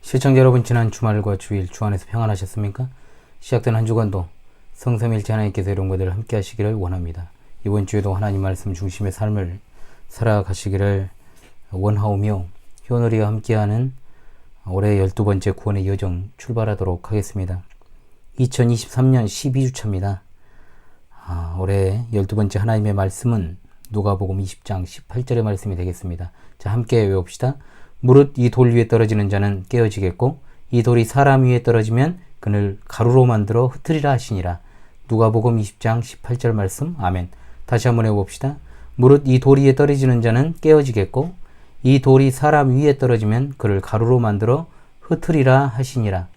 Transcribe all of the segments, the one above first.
시청자 여러분, 지난 주말과 주일 주 안에서 평안하셨습니까? 시작된 한 주간도 성삼일체 하나님께서 여러분들 함께 하시기를 원합니다. 이번 주에도 하나님 말씀 중심의 삶을 살아가시기를 원하오며, 효놀이와 함께하는 올해 12번째 구원의 여정 출발하도록 하겠습니다. 2023년 12주차입니다. 올해 12번째 하나님의 말씀은 누가복음 20장 18절의 말씀이 되겠습니다. 자, 함께 외웁시다. 무릇 이 돌 위에 떨어지는 자는 깨어지겠고 이 돌이 사람 위에 떨어지면 그를 가루로 만들어 흩으리라 하시니라. 누가복음 20장 18절 말씀. 아멘. 다시 한번 해봅시다. 무릇 이 돌 위에 떨어지는 자는 깨어지겠고 이 돌이 사람 위에 떨어지면 그를 가루로 만들어 흩으리라 하시니라.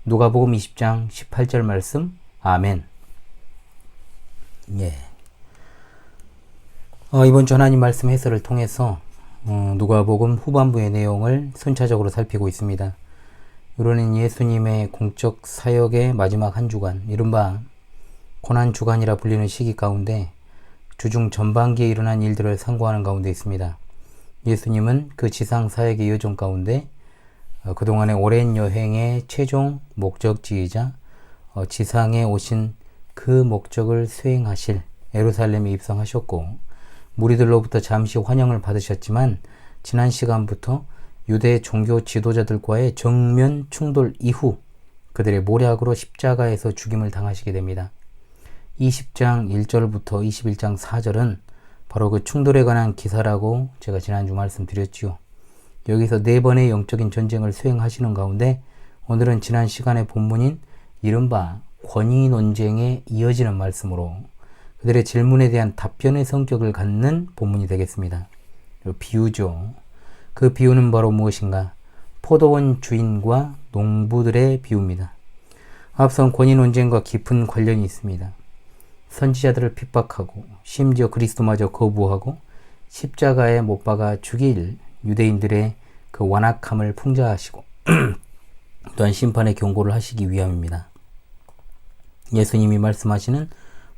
누가복음 20장 18절 말씀. 아멘. 예. 이번 주 하나님 말씀 해설을 통해서 누가복음 후반부의 내용을 순차적으로 살피고 있습니다. 이로는 예수님의 공적 사역의 마지막 한 주간, 이른바 고난 주간이라 불리는 시기 가운데 주중 전반기에 일어난 일들을 상고하는 가운데 있습니다. 예수님은 그 지상 사역의 여정 가운데 그동안의 오랜 여행의 최종 목적지이자 지상에 오신 그 목적을 수행하실 예루살렘에 입성하셨고, 무리들로부터 잠시 환영을 받으셨지만 지난 시간부터 유대 종교 지도자들과의 정면 충돌 이후 그들의 모략으로 십자가에서 죽임을 당하시게 됩니다. 20장 1절부터 21장 4절은 바로 그 충돌에 관한 기사라고 제가 지난주 말씀드렸지요. 여기서 4번의 영적인 전쟁을 수행하시는 가운데 오늘은 지난 시간의 본문인 이른바 권위 논쟁에 이어지는 말씀으로 그들의 질문에 대한 답변의 성격을 갖는 본문이 되겠습니다. 비유죠. 그 비유는 바로 무엇인가? 포도원 주인과 농부들의 비유입니다. 앞선 권위 논쟁과 깊은 관련이 있습니다. 선지자들을 핍박하고 심지어 그리스도마저 거부하고 십자가에 못 박아 죽일 유대인들의 그 완악함을 풍자하시고 또한 심판의 경고를 하시기 위함입니다. 예수님이 말씀하시는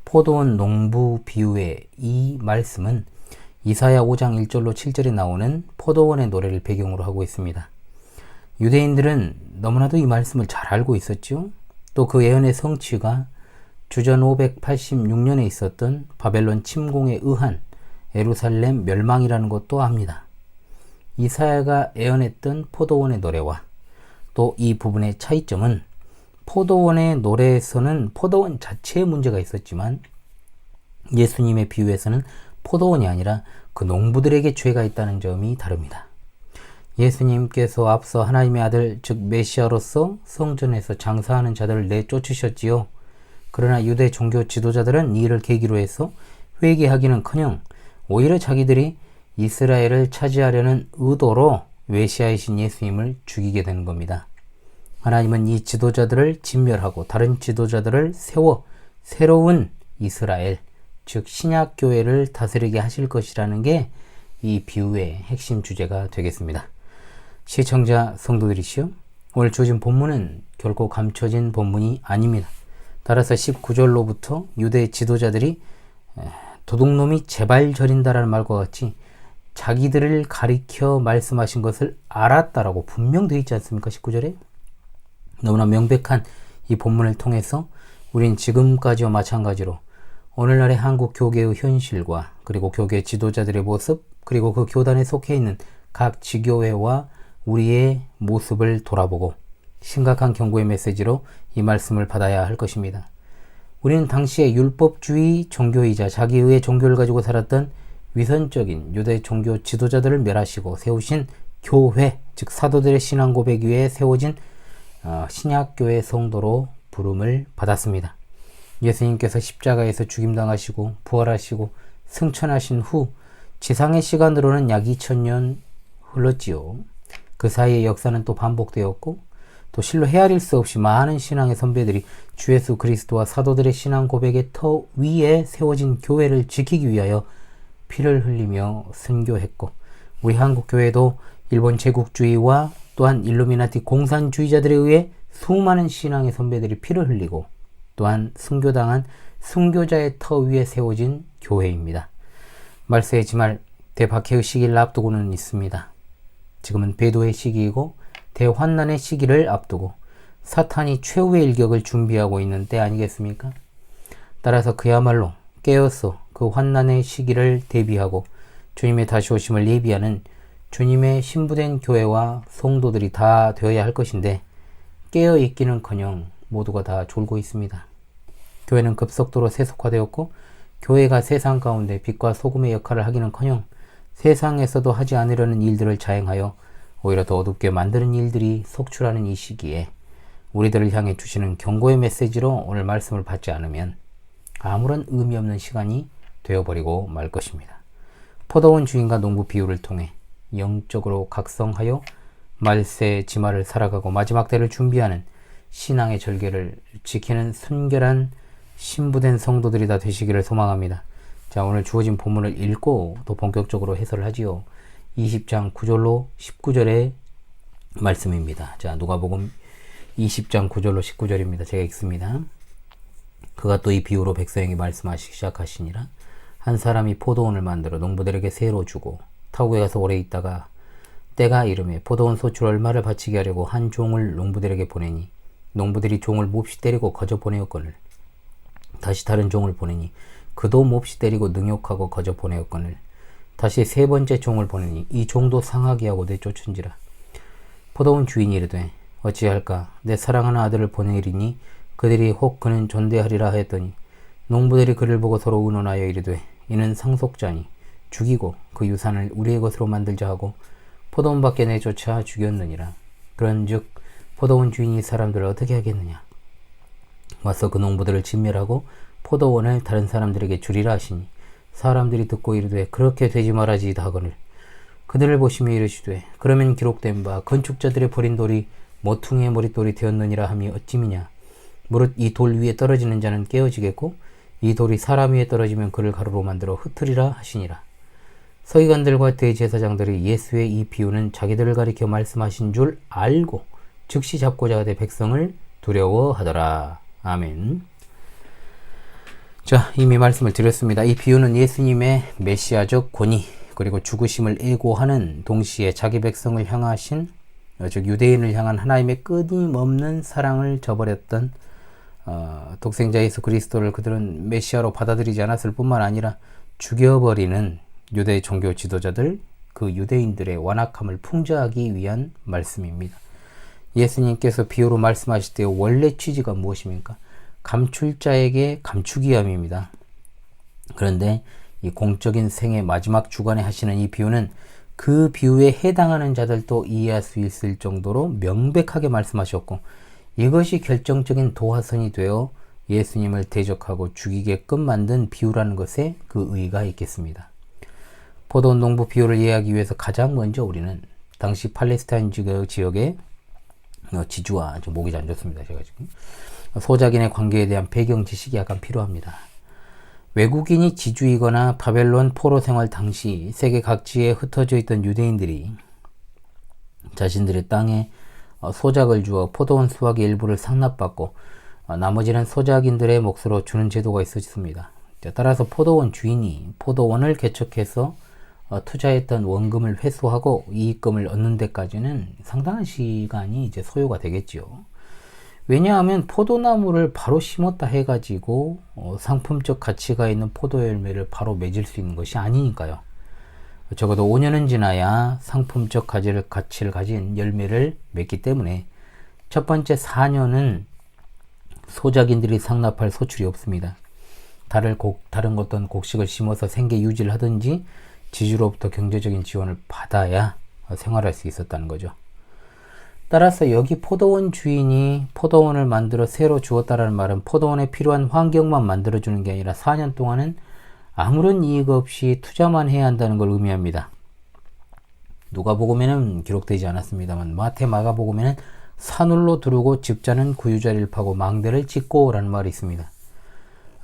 포도원 농부 비유의 이 말씀은 이사야 5장 1절로 7절에 나오는 포도원의 노래를 배경으로 하고 있습니다. 유대인들은 너무나도 이 말씀을 잘 알고 있었죠. 또 그 예언의 성취가 주전 586년에 있었던 바벨론 침공에 의한 예루살렘 멸망이라는 것도 압니다. 이사야가 예언했던 포도원의 노래와 또 이 부분의 차이점은, 포도원의 노래에서는 포도원 자체에 문제가 있었지만 예수님의 비유에서는 포도원이 아니라 그 농부들에게 죄가 있다는 점이 다릅니다. 예수님께서 앞서 하나님의 아들 즉 메시아로서 성전에서 장사하는 자들을 내쫓으셨지요. 그러나 유대 종교 지도자들은 이 일을 계기로 해서 회개하기는커녕 오히려 자기들이 이스라엘을 차지하려는 의도로 메시아이신 예수님을 죽이게 되는 겁니다. 하나님은 이 지도자들을 진멸하고 다른 지도자들을 세워 새로운 이스라엘, 즉 신약교회를 다스리게 하실 것이라는 게 이 비유의 핵심 주제가 되겠습니다. 시청자 성도들이시여, 오늘 주어진 본문은 결코 감춰진 본문이 아닙니다. 따라서 19절로부터 유대 지도자들이 도둑놈이 제발 저린다라는 말과 같이 자기들을 가리켜 말씀하신 것을 알았다라고 분명 되어 있지 않습니까? 19절에 너무나 명백한 이 본문을 통해서 우린 지금까지와 마찬가지로 오늘날의 한국 교계의 현실과 그리고 교계 지도자들의 모습, 그리고 그 교단에 속해 있는 각 지교회와 우리의 모습을 돌아보고 심각한 경고의 메시지로 이 말씀을 받아야 할 것입니다. 우리는 당시에 율법주의 종교이자 자기의 종교를 가지고 살았던 위선적인 유대 종교 지도자들을 멸하시고 세우신 교회, 즉 사도들의 신앙 고백 위에 세워진 신약교회 성도로 부름을 받았습니다. 예수님께서 십자가에서 죽임당하시고 부활하시고 승천하신 후 지상의 시간으로는 약 2000년 흘렀지요. 그 사이의 역사는 또 반복되었고 또 실로 헤아릴 수 없이 많은 신앙의 선배들이 주 예수 그리스도와 사도들의 신앙 고백의 터 위에 세워진 교회를 지키기 위하여 피를 흘리며 순교했고, 우리 한국교회도 일본 제국주의와 또한 일루미나티 공산주의자들에 의해 수많은 신앙의 선배들이 피를 흘리고 또한 순교당한 순교자의 터 위에 세워진 교회입니다. 말세의 지말 대박해의 시기를 앞두고는 있습니다. 지금은 배도의 시기이고 대환난의 시기를 앞두고 사탄이 최후의 일격을 준비하고 있는 때 아니겠습니까? 따라서 그야말로 깨어서 그 환난의 시기를 대비하고 주님의 다시 오심을 예비하는 주님의 신부된 교회와 성도들이 다 되어야 할 것인데 깨어있기는커녕 모두가 다 졸고 있습니다. 교회는 급속도로 세속화되었고 교회가 세상 가운데 빛과 소금의 역할을 하기는커녕 세상에서도 하지 않으려는 일들을 자행하여 오히려 더 어둡게 만드는 일들이 속출하는 이 시기에 우리들을 향해 주시는 경고의 메시지로 오늘 말씀을 받지 않으면 아무런 의미 없는 시간이 되어버리고 말 것입니다. 포도원 주인과 농부 비유를 통해 영적으로 각성하여 말세 지마를 살아가고 마지막 때를 준비하는 신앙의 절개를 지키는 순결한 신부된 성도들이 다 되시기를 소망합니다. 자, 오늘 주어진 본문을 읽고 또 본격적으로 해설을 하지요. 20장 9절로 19절의 말씀입니다. 자, 누가복음 20장 9절로 19절입니다. 제가 읽습니다. 그가 또 이 비유로 백성에게 말씀하시기 시작하시니라. 한 사람이 포도원을 만들어 농부들에게 세로 주고 타국에 가서 오래 있다가 때가 이르매 포도원 소출 얼마를 바치게 하려고 한 종을 농부들에게 보내니 농부들이 종을 몹시 때리고 거저 보내었거늘 다시 다른 종을 보내니 그도 몹시 때리고 능욕하고 거저 보내었거늘 다시 세 번째 종을 보내니 이 종도 상하게 하고 내쫓은지라. 포도원 주인이 이르되 어찌할까 내 사랑하는 아들을 보내리니 그들이 혹 그는 존대하리라 하였더니 농부들이 그를 보고 서로 의논하여 이르되 이는 상속자니 죽이고 그 유산을 우리의 것으로 만들자 하고 포도원 밖에 내쫓아 죽였느니라. 그런즉 포도원 주인이 사람들을 어떻게 하겠느냐. 와서 그 농부들을 진멸하고 포도원을 다른 사람들에게 주리라 하시니 사람들이 듣고 이르되 그렇게 되지 말아지이다 하거늘 그들을 보시며 이르시되 그러면 기록된 바 건축자들의 버린 돌이 모퉁이의 머릿돌이 되었느니라 함이 어찌미냐. 무릇 이 돌 위에 떨어지는 자는 깨어지겠고 이 돌이 사람 위에 떨어지면 그를 가루로 만들어 흩으리라 하시니라. 서기관들과 대제사장들이 예수의 이 비유는 자기들을 가리켜 말씀하신 줄 알고 즉시 잡고자 하되 백성을 두려워하더라. 아멘. 자, 이미 말씀을 드렸습니다. 이 비유는 예수님의 메시아적 권위 그리고 죽으심을 예고하는 동시에 자기 백성을 향하신 즉 유대인을 향한 하나님의 끊임없는 사랑을 저버렸던 독생자 예수 그리스도를 그들은 메시아로 받아들이지 않았을 뿐만 아니라 죽여버리는 유대 종교 지도자들, 그 유대인들의 완악함을 풍자하기 위한 말씀입니다. 예수님께서 비유로 말씀하실 때 원래 취지가 무엇입니까? 감출 자에게 감추기 위함입니다. 그런데 이 공적인 생의 마지막 주간에 하시는 이 비유는 그 비유에 해당하는 자들도 이해할 수 있을 정도로 명백하게 말씀하셨고 이것이 결정적인 도화선이 되어 예수님을 대적하고 죽이게끔 만든 비유라는 것에 그 의의가 있겠습니다. 포도원 농부 비유를 이해하기 위해서 가장 먼저 우리는 당시 팔레스타인 지역의 지주와 목이 안 좋습니다. 제가 지금 소작인의 관계에 대한 배경 지식이 약간 필요합니다. 외국인이 지주이거나 바벨론 포로 생활 당시 세계 각지에 흩어져 있던 유대인들이 자신들의 땅에 소작을 주어 포도원 수확의 일부를 상납받고 나머지는 소작인들의 몫으로 주는 제도가 있었습니다. 따라서 포도원 주인이 포도원을 개척해서 투자했던 원금을 회수하고 이익금을 얻는 데까지는 상당한 시간이 이제 소요가 되겠죠. 왜냐하면 포도나무를 바로 심었다 해가지고 상품적 가치가 있는 포도 열매를 바로 맺을 수 있는 것이 아니니까요. 적어도 5년은 지나야 상품적 가치를 가진 열매를 맺기 때문에 첫 번째 4년은 소작인들이 상납할 소출이 없습니다. 다른 어떤 곡식을 심어서 생계 유지를 하든지 지주로부터 경제적인 지원을 받아야 생활할 수 있었다는 거죠. 따라서 여기 포도원 주인이 포도원을 만들어 새로 주었다라는 말은 포도원에 필요한 환경만 만들어주는 게 아니라 4년 동안은 아무런 이익 없이 투자만 해야 한다는 걸 의미합니다. 누가복음에는 기록되지 않았습니다만 마태, 마가복음에는 산울로 두르고 집자는 구유자리를 파고 망대를 짓고 라는 말이 있습니다.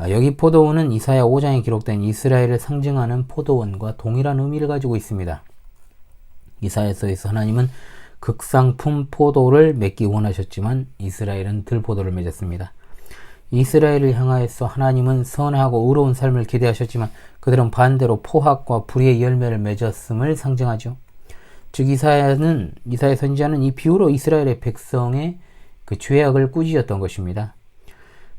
여기 포도원은 이사야 5장에 기록된 이스라엘을 상징하는 포도원과 동일한 의미를 가지고 있습니다. 이사야서에서 하나님은 극상품 포도를 맺기 원하셨지만 이스라엘은 들포도를 맺었습니다. 이스라엘을 향하여서 하나님은 선하고 의로운 삶을 기대하셨지만 그들은 반대로 포악과 불의의 열매를 맺었음을 상징하죠. 즉 이사야 선지자는 이 비유로 이스라엘의 백성의 그 죄악을 꾸짖었던 것입니다.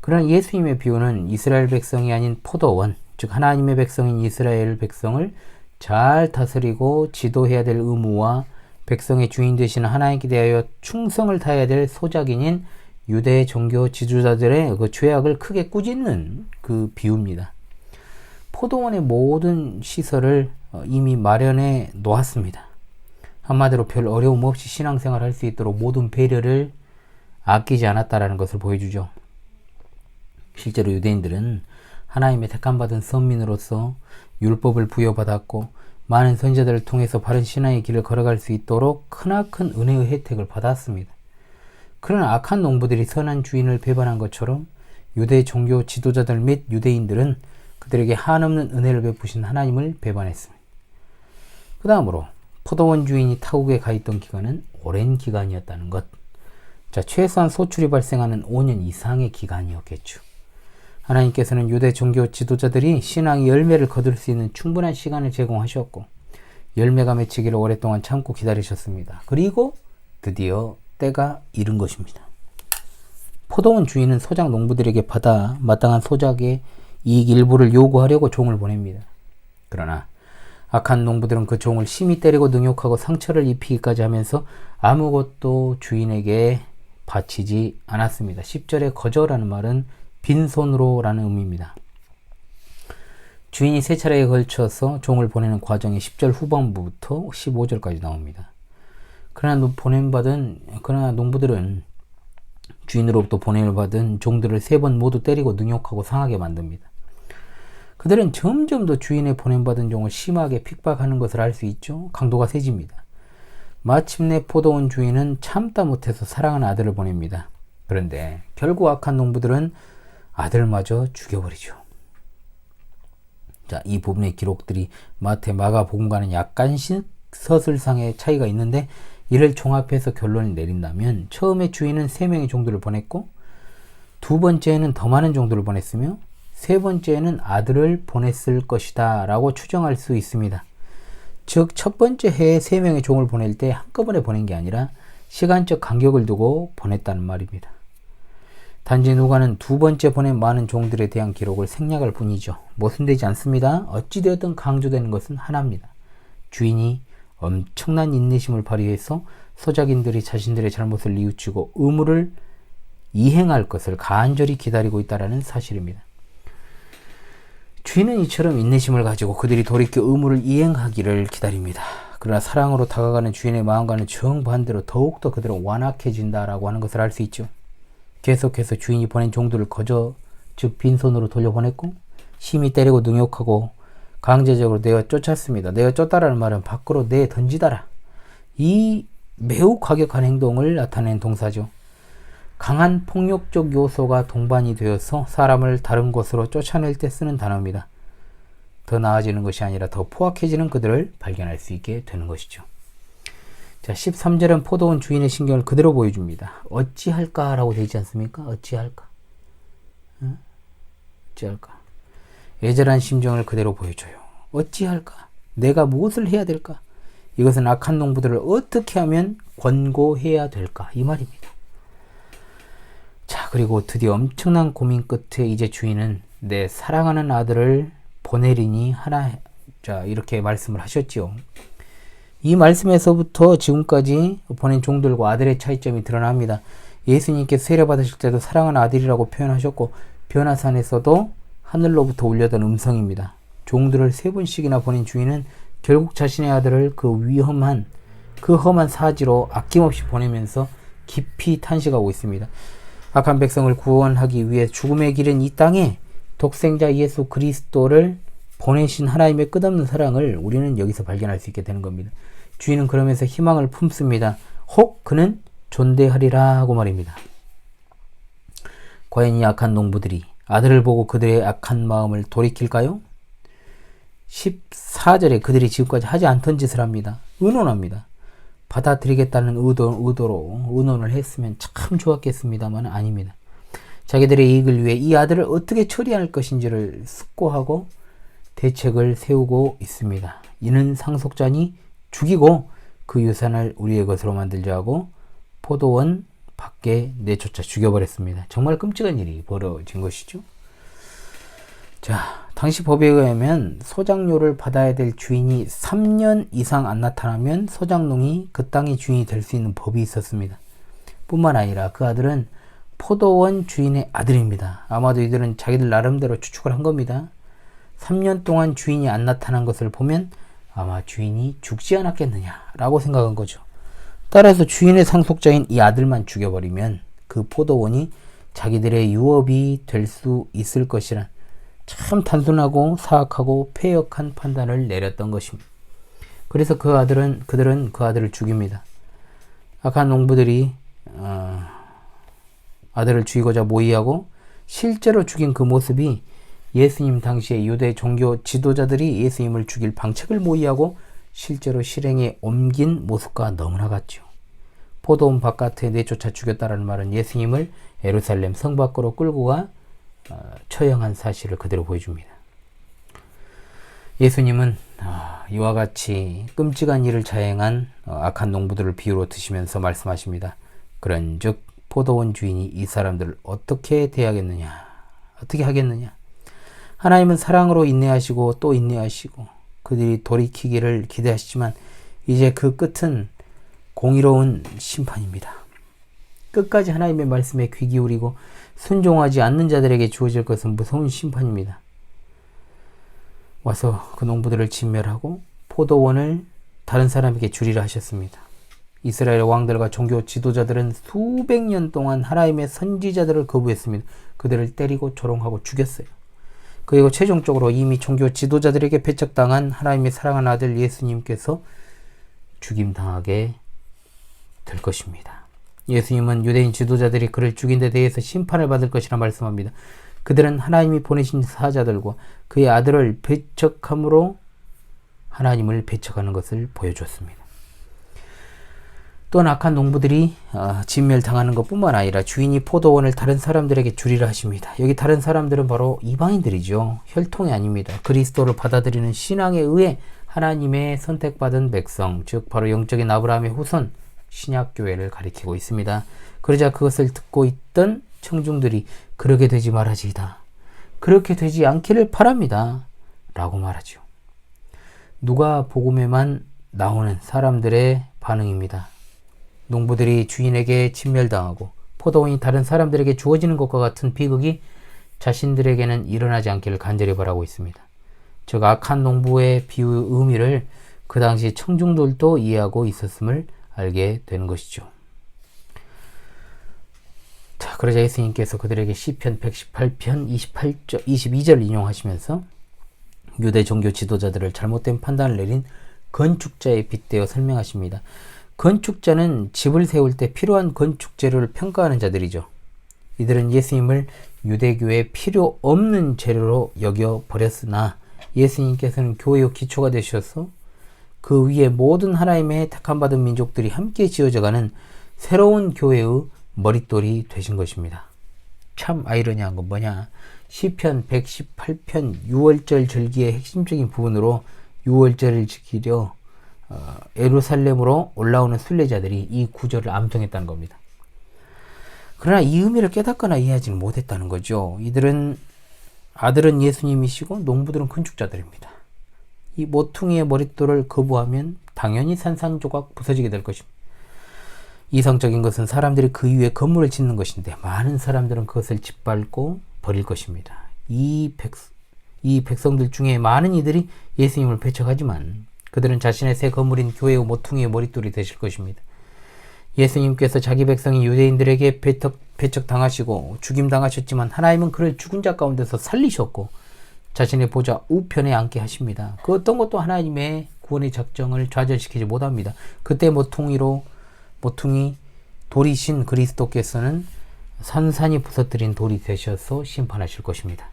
그러나 예수님의 비유는 이스라엘 백성이 아닌 포도원, 즉 하나님의 백성인 이스라엘 백성을 잘 다스리고 지도해야 될 의무와 백성의 주인 되시는 하나님께 대하여 충성을 다해야 될 소작인인 유대 종교 지도자들의 그 죄악을 크게 꾸짖는 그 비유입니다. 포도원의 모든 시설을 이미 마련해 놓았습니다. 한마디로 별 어려움 없이 신앙생활 할 수 있도록 모든 배려를 아끼지 않았다라는 것을 보여주죠. 실제로 유대인들은 하나님의 택함받은 선민으로서 율법을 부여받았고 많은 선지자들을 통해서 바른 신앙의 길을 걸어갈 수 있도록 크나큰 은혜의 혜택을 받았습니다. 그러나 악한 농부들이 선한 주인을 배반한 것처럼 유대 종교 지도자들 및 유대인들은 그들에게 한없는 은혜를 베푸신 하나님을 배반했습니다. 그 다음으로 포도원 주인이 타국에 가 있던 기간은 오랜 기간이었다는 것. 자, 최소한 소출이 발생하는 5년 이상의 기간이었겠죠. 하나님께서는 유대 종교 지도자들이 신앙의 열매를 거둘 수 있는 충분한 시간을 제공하셨고 열매가 맺히기를 오랫동안 참고 기다리셨습니다. 그리고 드디어 때가 이른 것입니다. 포도원 주인은 소작 농부들에게 받아 마땅한 소작의 이익 일부를 요구하려고 종을 보냅니다. 그러나 악한 농부들은 그 종을 심히 때리고 능욕하고 상처를 입히기까지 하면서 아무것도 주인에게 바치지 않았습니다. 10절에 거저라는 말은 빈손으로 라는 의미입니다. 주인이 세 차례에 걸쳐서 종을 보내는 과정이 10절 후반부부터 15절까지 나옵니다. 그러나 농부들은 주인으로부터 보냄을 받은 종들을 3번 모두 때리고 능욕하고 상하게 만듭니다. 그들은 점점 더 주인의 보냄받은 종을 심하게 핍박하는 것을 알 수 있죠. 강도가 세집니다. 마침내 포도원 주인은 참다 못해서 사랑하는 아들을 보냅니다. 그런데 결국 악한 농부들은 아들마저 죽여버리죠. 자, 이 부분의 기록들이 마태, 마가 복음과는 약간씩 서술상의 차이가 있는데 이를 종합해서 결론을 내린다면 처음에 주인은 3명의 종들을 보냈고 두 번째에는 더 많은 종들을 보냈으며 세 번째에는 아들을 보냈을 것이다 라고 추정할 수 있습니다. 즉 첫 번째 해에 3명의 종을 보낼 때 한꺼번에 보낸 게 아니라 시간적 간격을 두고 보냈다는 말입니다. 단지 누가는 두 번째 보낸 많은 종들에 대한 기록을 생략할 뿐이죠. 모순되지 않습니다. 어찌되었든 강조되는 것은 하나입니다. 주인이 엄청난 인내심을 발휘해서 소작인들이 자신들의 잘못을 뉘우치고 의무를 이행할 것을 간절히 기다리고 있다는 사실입니다. 주인은 이처럼 인내심을 가지고 그들이 돌이켜 의무를 이행하기를 기다립니다. 그러나 사랑으로 다가가는 주인의 마음과는 정반대로 더욱더 그들은 완악해진다라고 하는 것을 알 수 있죠. 계속해서 주인이 보낸 종들을 거저, 즉 빈손으로 돌려보냈고 심히 때리고 능욕하고 강제적으로 내어 쫓았습니다. 내어 쫓다라는 말은 밖으로 내 던지다라. 이 매우 과격한 행동을 나타낸 동사죠. 강한 폭력적 요소가 동반이 되어서 사람을 다른 곳으로 쫓아낼 때 쓰는 단어입니다. 더 나아지는 것이 아니라 더 포악해지는 그들을 발견할 수 있게 되는 것이죠. 자, 13절은 포도원 주인의 신경을 그대로 보여줍니다. 어찌할까? 라고 되지 않습니까? 어찌할까? 응? 어찌할까? 애절한 심정을 그대로 보여줘요. 어찌할까? 내가 무엇을 해야 될까? 이것은 악한 농부들을 어떻게 하면 권고해야 될까? 이 말입니다. 자, 그리고 드디어 엄청난 고민 끝에 이제 주인은 내 사랑하는 아들을 보내리니 하나, 자, 이렇게 말씀을 하셨지요. 이 말씀에서부터 지금까지 보낸 종들과 아들의 차이점이 드러납니다. 예수님께서 세례받으실 때도 사랑하는 아들이라고 표현하셨고 변화산에서도 하늘로부터 울려던 음성입니다. 종들을 3번씩이나 보낸 주인은 결국 자신의 아들을 그 험한 사지로 아낌없이 보내면서 깊이 탄식하고 있습니다. 악한 백성을 구원하기 위해 죽음의 길은 이 땅에 독생자 예수 그리스도를 보내신 하나님의 끝없는 사랑을 우리는 여기서 발견할 수 있게 되는 겁니다. 주인은 그러면서 희망을 품습니다. 혹 그는 존대하리라 하고 말입니다. 과연 이 악한 농부들이 아들을 보고 그들의 악한 마음을 돌이킬까요? 14절에 그들이 지금까지 하지 않던 짓을 합니다. 의논합니다. 받아들이겠다는 의도로 의논을 했으면 참 좋았겠습니다만 아닙니다. 자기들의 이익을 위해 이 아들을 어떻게 처리할 것인지를 숙고하고 대책을 세우고 있습니다. 이는 상속자니 죽이고 그 유산을 우리의 것으로 만들자 하고 포도원 밖에 내쫓아 죽여버렸습니다. 정말 끔찍한 일이 벌어진 것이죠. 자, 당시 법에 의하면 소작료를 받아야 될 주인이 3년 이상 안 나타나면 소작농이 그 땅의 주인이 될 수 있는 법이 있었습니다. 뿐만 아니라 그 아들은 포도원 주인의 아들입니다. 아마도 이들은 자기들 나름대로 추측을 한 겁니다. 3년 동안 주인이 안 나타난 것을 보면 아마 주인이 죽지 않았겠느냐라고 생각한 거죠. 따라서 주인의 상속자인 이 아들만 죽여버리면 그 포도원이 자기들의 유업이 될 수 있을 것이란 참 단순하고 사악하고 패역한 판단을 내렸던 것입니다. 그래서 그들은 그 아들을 죽입니다. 악한 농부들이 아들을 죽이고자 모의하고 실제로 죽인 그 모습이 예수님 당시에 유대 종교 지도자들이 예수님을 죽일 방책을 모의하고 실제로 실행에 옮긴 모습과 너무나 같죠. 포도원 바깥에 내쫓아 죽였다라는 말은 예수님을 예루살렘 성 밖으로 끌고 가 처형한 사실을 그대로 보여줍니다. 예수님은 이와 같이 끔찍한 일을 자행한 악한 농부들을 비유로 드시면서 말씀하십니다. 그런즉 포도원 주인이 이 사람들을 어떻게 대하겠느냐? 어떻게 하겠느냐? 하나님은 사랑으로 인내하시고 또 인내하시고 그들이 돌이키기를 기대하시지만 이제 그 끝은 공의로운 심판입니다. 끝까지 하나님의 말씀에 귀 기울이고 순종하지 않는 자들에게 주어질 것은 무서운 심판입니다. 와서 그 농부들을 진멸하고 포도원을 다른 사람에게 주리라 하셨습니다. 이스라엘 왕들과 종교 지도자들은 수백 년 동안 하나님의 선지자들을 거부했습니다. 그들을 때리고 조롱하고 죽였어요. 그리고 최종적으로 이미 종교 지도자들에게 배척당한 하나님의 사랑하는 아들 예수님께서 죽임당하게 될 것입니다. 예수님은 유대인 지도자들이 그를 죽인 데 대해서 심판을 받을 것이라 말씀합니다. 그들은 하나님이 보내신 사자들과 그의 아들을 배척함으로 하나님을 배척하는 것을 보여주었습니다. 또한 악한 농부들이 진멸당하는 것뿐만 아니라 주인이 포도원을 다른 사람들에게 주리라 하십니다. 여기 다른 사람들은 바로 이방인들이죠. 혈통이 아닙니다. 그리스도를 받아들이는 신앙에 의해 하나님의 선택받은 백성, 즉 바로 영적인 아브라함의 후손 신약교회를 가리키고 있습니다. 그러자 그것을 듣고 있던 청중들이 그러게 되지 말아지이다. 그렇게 되지 않기를 바랍니다. 라고 말하죠. 누가복음에만 나오는 사람들의 반응입니다. 농부들이 주인에게 진멸당하고 포도원이 다른 사람들에게 주어지는 것과 같은 비극이 자신들에게는 일어나지 않기를 간절히 바라고 있습니다. 즉 악한 농부의 비유의 의미를 그 당시 청중들도 이해하고 있었음을 알게 되는 것이죠. 자, 그러자 예수님께서 그들에게 시편 118편 22절 인용하시면서 유대 종교 지도자들을 잘못된 판단을 내린 건축자에 빗대어 설명하십니다. 건축자는 집을 세울 때 필요한 건축 재료를 평가하는 자들이죠. 이들은 예수님을 유대교에 필요 없는 재료로 여겨 버렸으나 예수님께서는 교회의 기초가 되셔서 그 위에 모든 하나님의 택함받은 민족들이 함께 지어져가는 새로운 교회의 머릿돌이 되신 것입니다. 참 아이러니한 건 뭐냐? 시편 118편 6월절 절기의 핵심적인 부분으로 6월절을 지키려 예루살렘으로 올라오는 순례자들이 이 구절을 암송했다는 겁니다. 그러나 이 의미를 깨닫거나 이해하지는 못했다는 거죠. 아들은 예수님이시고 농부들은 건축자들입니다. 이 모퉁이의 머릿돌을 거부하면 당연히 산산조각 부서지게 될 것입니다. 이성적인 것은 사람들이 그 위에 건물을 짓는 것인데 많은 사람들은 그것을 짓밟고 버릴 것입니다. 이 백성들 중에 많은 이들이 예수님을 배척하지만 그들은 자신의 새 건물인 교회의 모퉁이의 머릿돌이 되실 것입니다. 예수님께서 자기 백성인 유대인들에게 배척당하시고 죽임당하셨지만 하나님은 그를 죽은 자 가운데서 살리셨고 자신의 보좌 우편에 앉게 하십니다. 그 어떤 것도 하나님의 구원의 작정을 좌절시키지 못합니다. 그때 모퉁이 돌이신 그리스도께서는 산산이 부서뜨린 돌이 되셔서 심판하실 것입니다.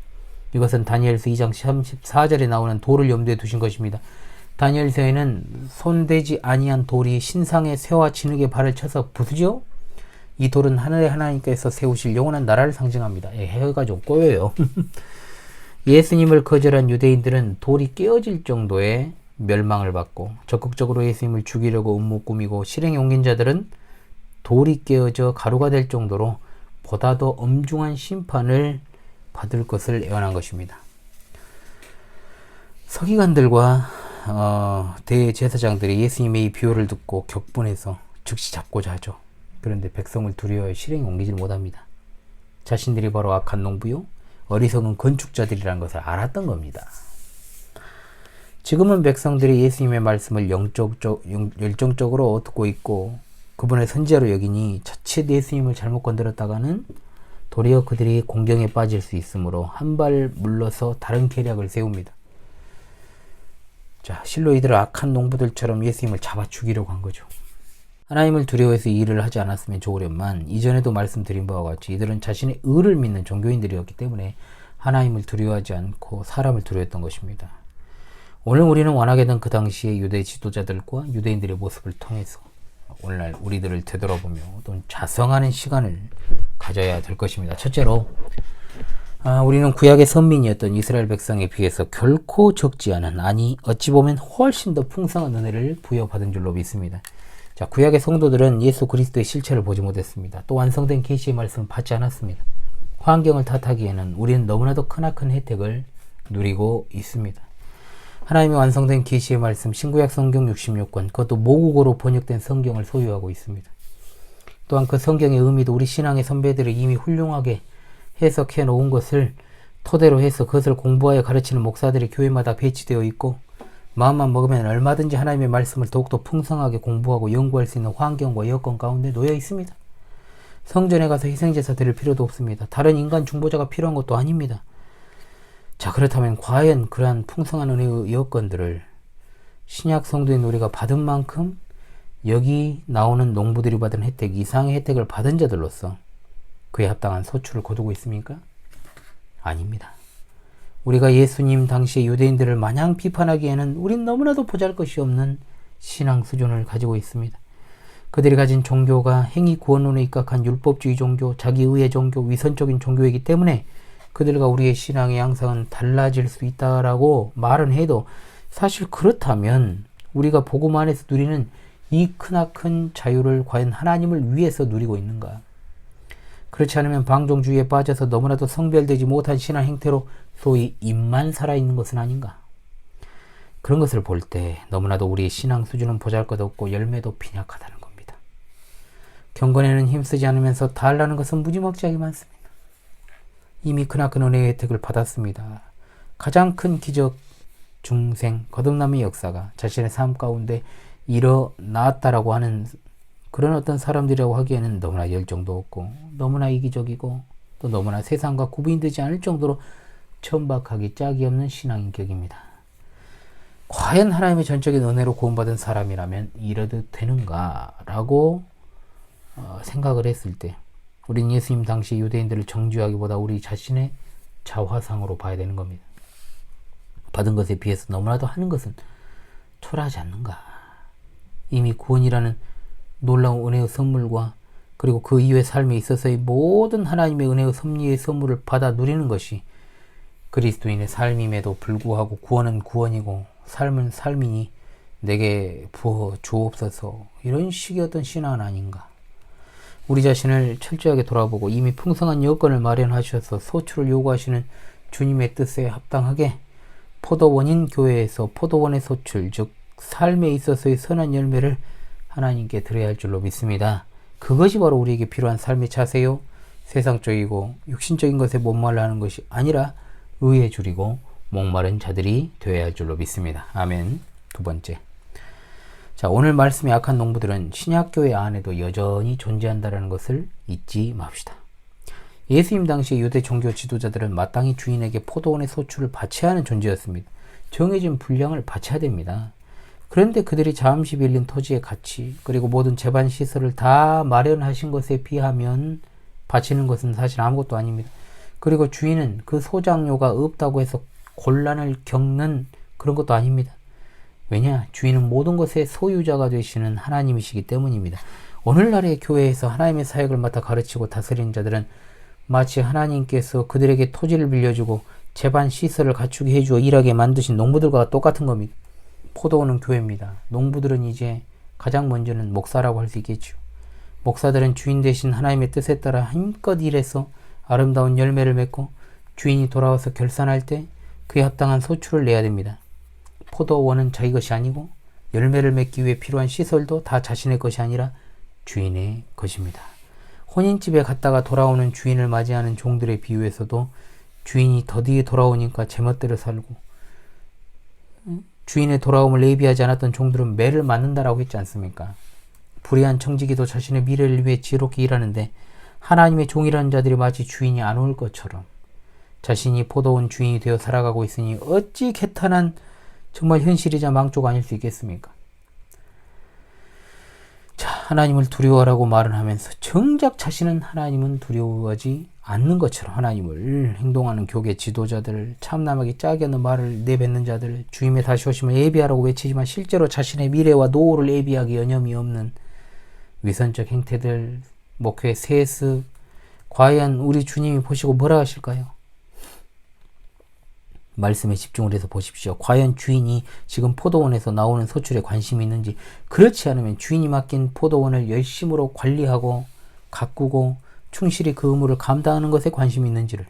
이것은 다니엘서 2장 34절에 나오는 돌을 염두에 두신 것입니다. 다니엘서에는 손대지 아니한 돌이 신상의 새와 진흙에 발을 쳐서 부수죠. 이 돌은 하늘의 하나님께서 세우실 영원한 나라를 상징합니다. 해가 좀 꼬여요. 예수님을 거절한 유대인들은 돌이 깨어질 정도의 멸망을 받고, 적극적으로 예수님을 죽이려고 음모 꾸미고 실행에 옮긴 자들은 돌이 깨어져 가루가 될 정도로 보다 더 엄중한 심판을 받을 것을 예언한 것입니다. 서기관들과 대제사장들이 예수님의 이 비유를 듣고 격분해서 즉시 잡고자 하죠. 그런데 백성을 두려워해 실행에 옮기지 못합니다. 자신들이 바로 악한 농부요, 어리석은 건축자들이라는 것을 알았던 겁니다. 지금은 백성들이 예수님의 말씀을 열정적으로 듣고 있고 그분의 선지자로 여기니 자칫 예수님을 잘못 건드렸다가는 도리어 그들이 공경에 빠질 수 있으므로 한 발 물러서 다른 계략을 세웁니다. 자, 실로 이들은 악한 농부들처럼 예수님을 잡아 죽이려고 한 거죠. 하나님을 두려워해서 이 일을 하지 않았으면 좋으련만 이전에도 말씀드린 바와 같이 이들은 자신의 의를 믿는 종교인들이었기 때문에 하나님을 두려워하지 않고 사람을 두려워했던 것입니다. 오늘 우리는 원하게든 그 당시의 유대 지도자들과 유대인들의 모습을 통해서 오늘날 우리들을 되돌아보며 또는 자성하는 시간을 가져야 될 것입니다. 첫째로 우리는 구약의 선민이었던 이스라엘 백성에 비해서 결코 적지 않은, 아니 어찌 보면 훨씬 더 풍성한 은혜를 부여받은 줄로 믿습니다. 자, 구약의 성도들은 예수 그리스도의 실체를 보지 못했습니다. 또 완성된 계시의 말씀을 받지 않았습니다. 환경을 탓하기에는 우리는 너무나도 크나큰 혜택을 누리고 있습니다. 하나님의 완성된 계시의 말씀, 신구약 성경 66권, 그것도 모국어로 번역된 성경을 소유하고 있습니다. 또한 그 성경의 의미도 우리 신앙의 선배들이 이미 훌륭하게 해석해 놓은 것을 토대로 해서 그것을 공부하여 가르치는 목사들이 교회마다 배치되어 있고, 마음만 먹으면 얼마든지 하나님의 말씀을 더욱더 풍성하게 공부하고 연구할 수 있는 환경과 여건 가운데 놓여 있습니다. 성전에 가서 희생제사 드릴 필요도 없습니다. 다른 인간 중보자가 필요한 것도 아닙니다. 자, 그렇다면 과연 그러한 풍성한 은혜의 여건들을 신약 성도인 우리가 받은 만큼 여기 나오는 농부들이 받은 혜택 이상의 혜택을 받은 자들로서 그에 합당한 소출을 거두고 있습니까? 아닙니다. 우리가 예수님 당시의 유대인들을 마냥 비판하기에는 우린 너무나도 보잘것이 없는 신앙 수준을 가지고 있습니다. 그들이 가진 종교가 행위 구원론에 입각한 율법주의 종교, 자기의의 종교, 위선적인 종교이기 때문에 그들과 우리의 신앙의 양상은 달라질 수 있다라고 말은 해도, 사실 그렇다면 우리가 복음 안에서 누리는 이 크나큰 자유를 과연 하나님을 위해서 누리고 있는가? 그렇지 않으면 방종주의에 빠져서 너무나도 성별되지 못한 신앙 행태로 소위 입만 살아있는 것은 아닌가? 그런 것을 볼 때 너무나도 우리의 신앙 수준은 보잘것없고 열매도 빈약하다는 겁니다. 경건에는 힘쓰지 않으면서 달라는 것은 무지막지하게 많습니다. 이미 크나큰 은혜의 혜택을 받았습니다. 가장 큰 기적, 중생, 거듭남의 역사가 자신의 삶 가운데 일어났다라고 하는 그런 어떤 사람들이라고 하기에는 너무나 열정도 없고 너무나 이기적이고 또 너무나 세상과 구분되지 않을 정도로 천박하기 짝이 없는 신앙인격입니다. 과연 하나님의 전적인 은혜로 구원받은 사람이라면 이래도 되는가라고 생각을 했을 때 우린 예수님 당시 유대인들을 정죄하기보다 우리 자신의 자화상으로 봐야 되는 겁니다. 받은 것에 비해서 너무나도 하는 것은 초라하지 않는가? 이미 구원이라는 놀라운 은혜의 선물과 그리고 그 이후의 삶에 있어서의 모든 하나님의 은혜의 섭리의 선물을 받아 누리는 것이 그리스도인의 삶임에도 불구하고 구원은 구원이고 삶은 삶이니 내게 부어 주옵소서, 이런 식의 어떤 신앙은 아닌가? 우리 자신을 철저하게 돌아보고 이미 풍성한 여건을 마련하셔서 소출을 요구하시는 주님의 뜻에 합당하게 포도원인 교회에서 포도원의 소출, 즉 삶에 있어서의 선한 열매를 하나님께 드려야 할 줄로 믿습니다. 그것이 바로 우리에게 필요한 삶의 자세요, 세상적이고 육신적인 것에 목말라하는 것이 아니라 의에 줄이고 목마른 자들이 되어야 할 줄로 믿습니다. 아멘. 두 번째, 자, 오늘 말씀의 악한 농부들은 신약교회 안에도 여전히 존재한다는 것을 잊지 맙시다. 예수님 당시 유대 종교 지도자들은 마땅히 주인에게 포도원의 소출을 바쳐야 하는 존재였습니다. 정해진 분량을 바쳐야 됩니다. 그런데 그들이 잠시 빌린 토지의 가치, 그리고 모든 재반 시설을 다 마련하신 것에 비하면 바치는 것은 사실 아무것도 아닙니다. 그리고 주인은 그 소장료가 없다고 해서 곤란을 겪는 그런 것도 아닙니다. 왜냐? 주인은 모든 것의 소유자가 되시는 하나님이시기 때문입니다. 오늘날의 교회에서 하나님의 사역을 맡아 가르치고 다스리는 자들은 마치 하나님께서 그들에게 토지를 빌려주고 재반 시설을 갖추게 해주어 일하게 만드신 농부들과 똑같은 겁니다. 포도원은 교회입니다. 농부들은 이제 가장 먼저는 목사라고 할 수 있겠죠. 목사들은 주인 대신 하나님의 뜻에 따라 힘껏 일해서 아름다운 열매를 맺고 주인이 돌아와서 결산할 때 그에 합당한 소출을 내야 됩니다. 포도원은 자기 것이 아니고 열매를 맺기 위해 필요한 시설도 다 자신의 것이 아니라 주인의 것입니다. 혼인집에 갔다가 돌아오는 주인을 맞이하는 종들의 비유에서도 주인이 더디게 돌아오니까 제멋대로 살고 주인의 돌아옴을 예비하지 않았던 종들은 매를 맞는다라고 했지 않습니까? 불의한 청지기도 자신의 미래를 위해 지혜롭게 일하는데 하나님의 종이라는 자들이 마치 주인이 안 올 것처럼 자신이 포도원 주인이 되어 살아가고 있으니 어찌 개탄한 정말 현실이자 망조가 아닐 수 있겠습니까? 자, 하나님을 두려워하라고 말은 하면서 정작 자신은 하나님은 두려워하지 않는 것처럼 하나님을 행동하는 교계 지도자들, 참남하게 짝이 없는 말을 내뱉는 자들, 주님의 다시 오심을 예비하라고 외치지만 실제로 자신의 미래와 노후를 예비하기 여념이 없는 위선적 행태들, 목회 세습, 과연 우리 주님이 보시고 뭐라 하실까요? 말씀에 집중을 해서 보십시오. 과연 주인이 지금 포도원에서 나오는 소출에 관심이 있는지, 그렇지 않으면 주인이 맡긴 포도원을 열심으로 관리하고 가꾸고 충실히 그 의무를 감당하는 것에 관심이 있는지를.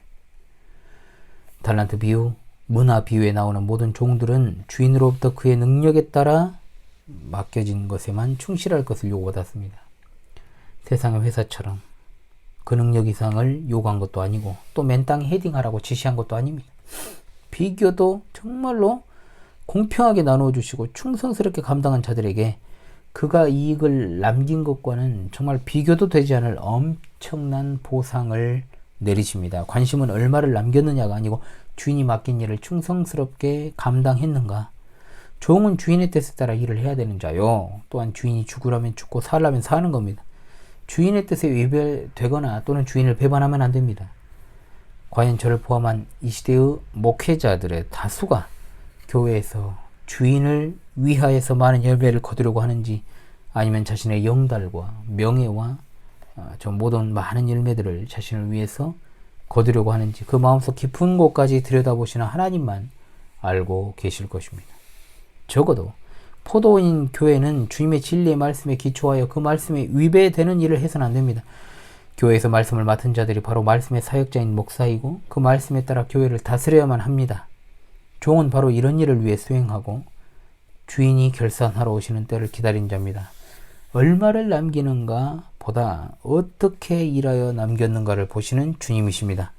달란트 비유, 문화 비유에 나오는 모든 종들은 주인으로부터 그의 능력에 따라 맡겨진 것에만 충실할 것을 요구받았습니다. 세상의 회사처럼 그 능력 이상을 요구한 것도 아니고 또 맨땅에 헤딩하라고 지시한 것도 아닙니다. 비교도 정말로 공평하게 나누어 주시고 충성스럽게 감당한 자들에게 그가 이익을 남긴 것과는 정말 비교도 되지 않을 엄청난 보상을 내리십니다. 관심은 얼마를 남겼느냐가 아니고 주인이 맡긴 일을 충성스럽게 감당했는가. 종은 주인의 뜻에 따라 일을 해야 되는 자요. 또한 주인이 죽으라면 죽고 살라면 사는 겁니다. 주인의 뜻에 위배되거나 또는 주인을 배반하면 안 됩니다. 과연 저를 포함한 이 시대의 목회자들의 다수가 교회에서 주인을 위하여서 많은 열매를 거두려고 하는지, 아니면 자신의 영달과 명예와 저 모든 많은 열매들을 자신을 위해서 거두려고 하는지, 그 마음속 깊은 곳까지 들여다보시는 하나님만 알고 계실 것입니다. 적어도 포도원인 교회는 주님의 진리의 말씀에 기초하여 그 말씀에 위배되는 일을 해서는 안 됩니다. 교회에서 말씀을 맡은 자들이 바로 말씀의 사역자인 목사이고 그 말씀에 따라 교회를 다스려야만 합니다. 종은 바로 이런 일을 위해 수행하고 주인이 결산하러 오시는 때를 기다린 자입니다. 얼마를 남기는가 보다 어떻게 일하여 남겼는가를 보시는 주님이십니다.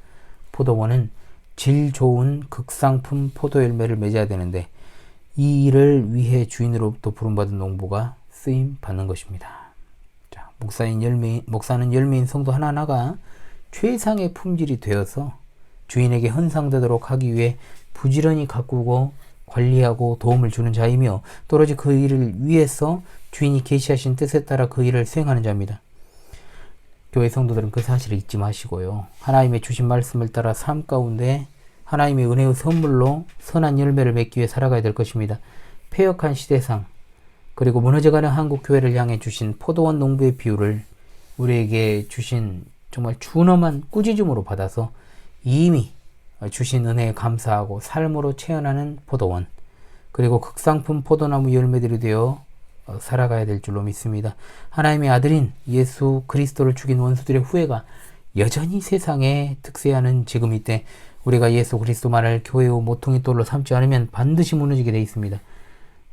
포도원은 질 좋은 극상품 포도 열매를 맺어야 되는데 이 일을 위해 주인으로부터 부름받은 농부가 쓰임 받는 것입니다. 자, 목사는 열매인 성도 하나하나가 최상의 품질이 되어서 주인에게 헌상되도록 하기 위해 부지런히 가꾸고 관리하고 도움을 주는 자이며, 또 오로지 그 일을 위해서 주인이 계시하신 뜻에 따라 그 일을 수행하는 자입니다. 교회 성도들은 그 사실을 잊지 마시고요. 하나님의 주신 말씀을 따라 삶 가운데 하나님의 은혜의 선물로 선한 열매를 맺기 위해 살아가야 될 것입니다. 폐역한 시대상, 그리고 무너져가는 한국 교회를 향해 주신 포도원 농부의 비유를 우리에게 주신 정말 준엄한 꾸짖음으로 받아서 이미 주신 은혜에 감사하고 삶으로 체현하는 포도원, 그리고 극상품 포도나무 열매들이 되어 살아가야 될 줄로 믿습니다. 하나님의 아들인 예수 그리스도를 죽인 원수들의 후회가 여전히 세상에 득세하는 지금 이때 우리가 예수 그리스도만을 교회의 모퉁이 돌로 삼지 않으면 반드시 무너지게 되어 있습니다.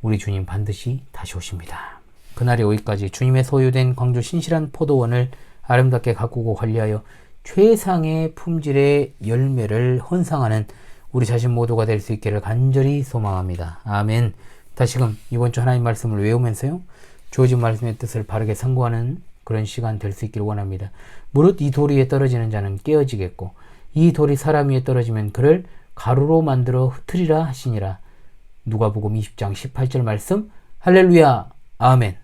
우리 주님 반드시 다시 오십니다. 그날이 오기까지 주님의 소유된 광주 신실한 포도원을 아름답게 가꾸고 관리하여 최상의 품질의 열매를 헌상하는 우리 자신 모두가 될 수 있기를 간절히 소망합니다. 아멘. 다시금 이번 주 하나님 말씀을 외우면서요, 주어진 말씀의 뜻을 바르게 상고하는 그런 시간 될 수 있기를 원합니다. 무릇 이 돌 위에 떨어지는 자는 깨어지겠고 이 돌이 사람 위에 떨어지면 그를 가루로 만들어 흩으리라 하시니라. 누가복음 20장 18절 말씀. 할렐루야. 아멘.